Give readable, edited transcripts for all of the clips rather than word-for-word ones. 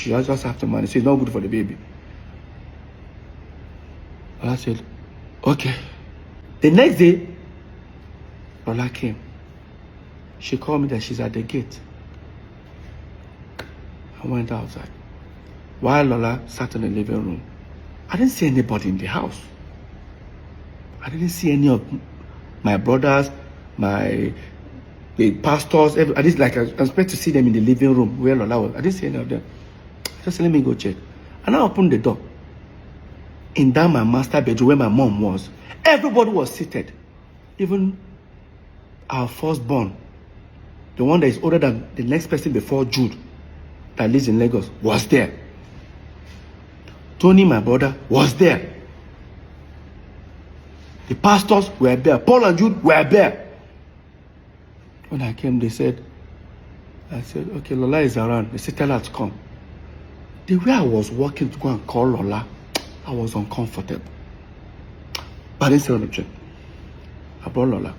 She just have the money. She's not good for the baby. And I said, okay. The next day, Lola came. She called me that she's at the gate. I went outside. While Lola sat in the living room, I didn't see anybody in the house. I didn't see any of my brothers, the pastors. I didn't I expect to see them in the living room where Lola was. I didn't see any of them. I just said, let me go check. And I opened the door. In that my master bedroom where my mom was, everybody was seated. Even our firstborn, the one that is older than the next person before Jude, that lives in Lagos, was there. Tony, my brother, was there. The pastors were there. Paul and Jude were there. When I came, I said, okay, Lola is around. They said, tell her to come. The way I was walking to go and call Lola, I was uncomfortable. But I didn't say anything. I brought Lola.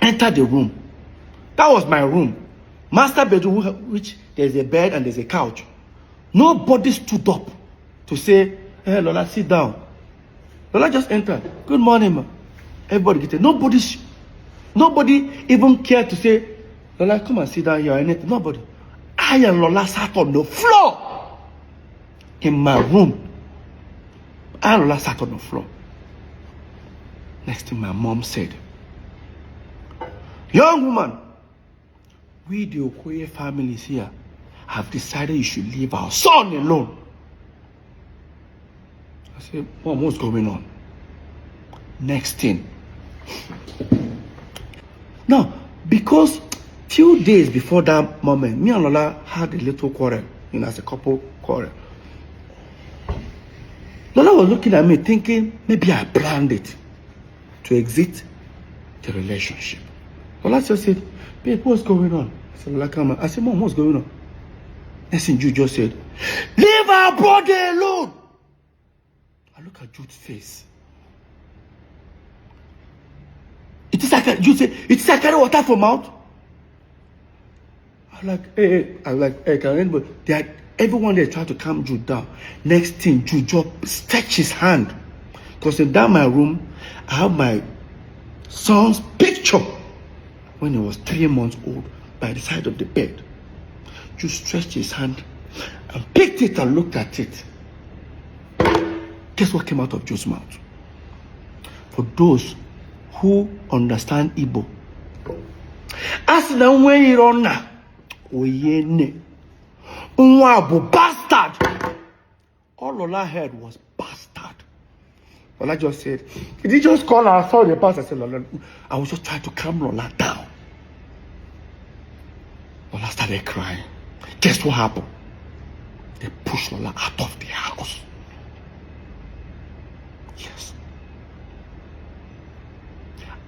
Entered the room. That was my room. Master bedroom, which there's a bed and there's a couch. Nobody stood up to say, hey, Lola, sit down. Lola just entered. Good morning, ma. Everybody get it. Nobody even cared to say, Lola, come and sit down here or anything. Nobody. I and Lola sat on the floor in my room. I and Lola sat on the floor. Next thing my mom said, young woman, we the Okoye families here have decided you should leave our son alone. I said, Mom, what's going on? Next thing. Now, because few days before that moment, me and Lola had a little quarrel, as a couple quarrel. Lola was looking at me thinking, maybe I planned it to exit the relationship. Lola just said, babe, what's going on? I said, Lola, come on. I said, Mom, what's going on? Next thing Jude just said, leave our brother alone. I look at Jude's face. Jude said, it's like carry water from mouth. I'm like, hey, can anybody? Everyone there tried to calm Jude down. Next thing, Jude just stretched his hand. Because in that my room, I have my son's picture when he was 3 months old by the side of the bed. Jude stretched his hand and picked it and looked at it. Guess what came out of Jude's mouth? For those who understand Igbo, as the way you run now, Oyene, Unwabu, bastard. All Lola heard was bastard. Lola just said, did he just call her? Sorry, the pastor said, Lola, I was just trying to calm Lola down. Lola started crying. Guess what happened? They pushed Lola out of the house. Yes.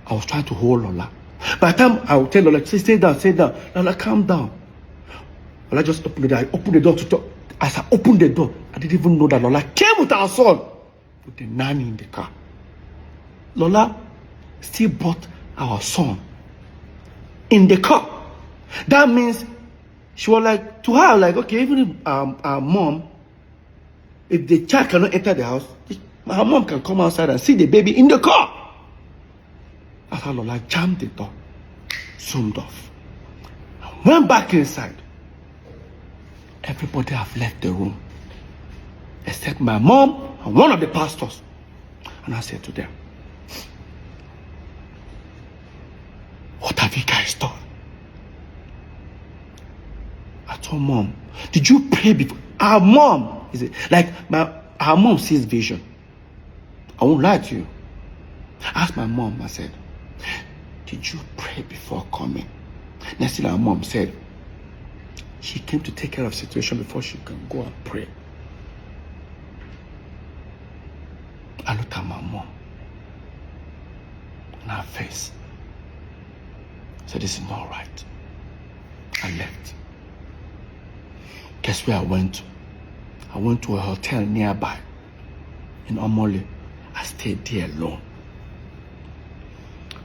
I was trying to hold Lola. By the time I would tell Lola, stay down. Lola, calm down. Lola just opened the door. I opened the door to talk. As I opened the door, I didn't even know that Lola came with our son, with the nanny in the car. Lola still brought our son in the car. That means she was like, to her, like, okay, even if our mom, if the child cannot enter the house, her mom can come outside and see the baby in the car. That's how Lola jammed the door, zoomed off, and went back inside. Everybody have left the room, except my mom and one of the pastors. And I said to them, what have you guys done? I told Mom, did you pray before? Our mom, our mom sees vision. I won't lie to you. I asked my mom, I said, did you pray before coming? Next thing our mom said, she came to take care of the situation before she can go and pray. I looked at my mom in her face. I said, this is not right. I left. Guess where I went to? I went to a hotel nearby in Omole. I stayed there alone.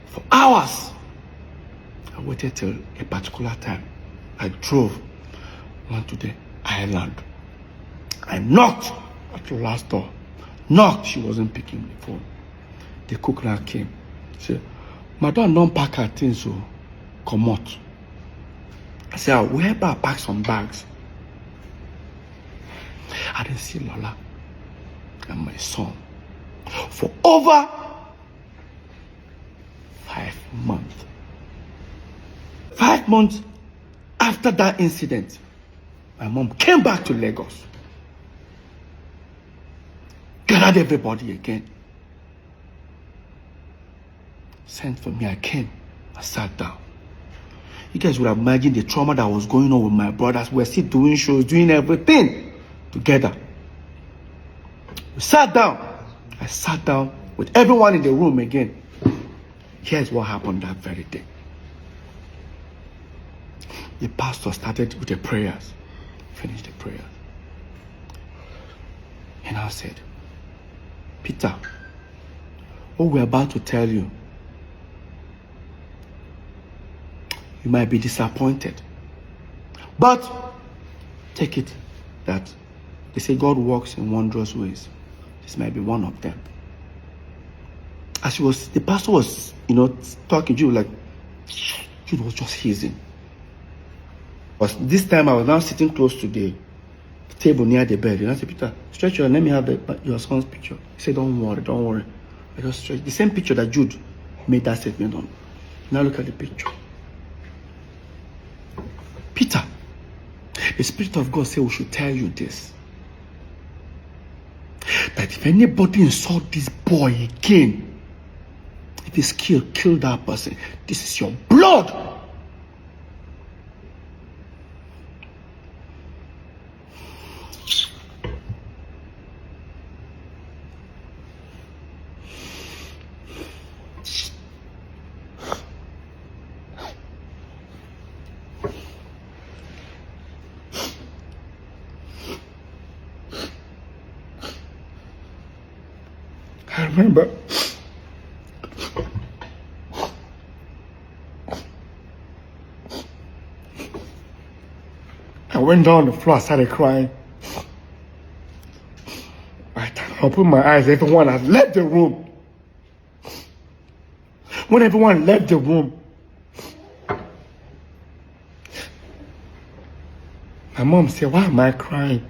For hours. I waited till a particular time. I drove, went to the island. I knocked at the last door. Knocked, she wasn't picking the phone. The cook now came. Said, Madam, don't pack her things, so come out. I said, I'll help her pack some bags. I didn't see Lola and my son for over 5 months. 5 months after that incident, my mom came back to Lagos. Gathered everybody again. Sent for me, I came. I sat down. You guys would have imagined the trauma that was going on with my brothers. We were still doing shows, doing everything together. We sat down. I sat down with everyone in the room again. Here's what happened that very day. The pastor started with the prayers. Finished the prayers. And I said, Peter, what we're about to tell you, you might be disappointed. But take it that they say God works in wondrous ways. This might be one of them. As the pastor was, talking to you, like, Jude was just hissing. But this time I was now sitting close to the table near the bed. And I said, Peter, stretch your hand, let me have your son's picture. He said, don't worry. I just stretched. The same picture that Jude made that statement on. Now look at the picture. Peter, the Spirit of God said we should tell you this. That if anybody insult this boy again, if he's killed, kill that person. This is your blood. I remember I went down on the floor, I started crying. I opened my eyes, everyone had left the room. When everyone left the room, my mom said, why am I crying?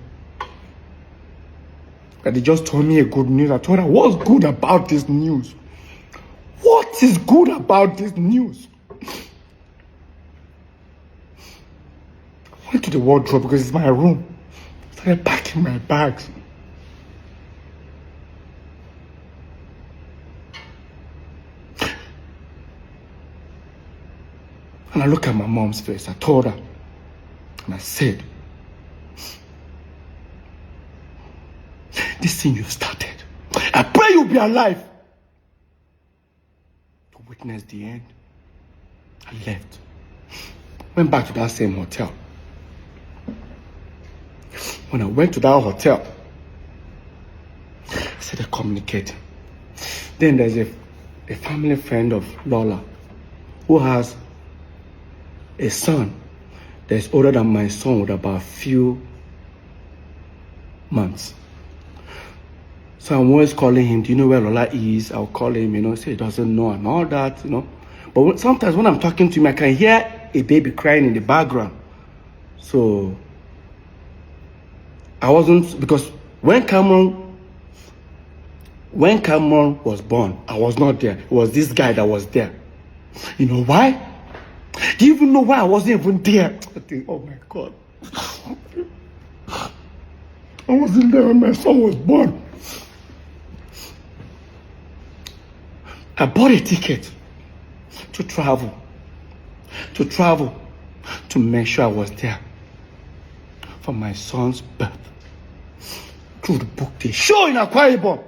That they just told me a good news. I told her, what's good about this news? What is good about this news? I went to the wardrobe because it's my room. Started packing my bags. And I looked at my mom's face. I told her, and I said, this thing you've started, I pray you'll be alive to witness the end. I left. Went back to that same hotel. When I went to that hotel, I started communicating. Then there's a family friend of Lola who has a son that's older than my son with about a few months. So I'm always calling him, do you know where Lola is? I'll call him, say he doesn't know and all that, But sometimes when I'm talking to him, I can hear a baby crying in the background. So I wasn't, because when Cameron was born, I was not there. It was this guy that was there. You know why? Do you even know why I wasn't even there? I think, oh my God. I wasn't there when my son was born. I bought a ticket to travel to make sure I was there for my son's birth. Could book the show in Akwa Ibom.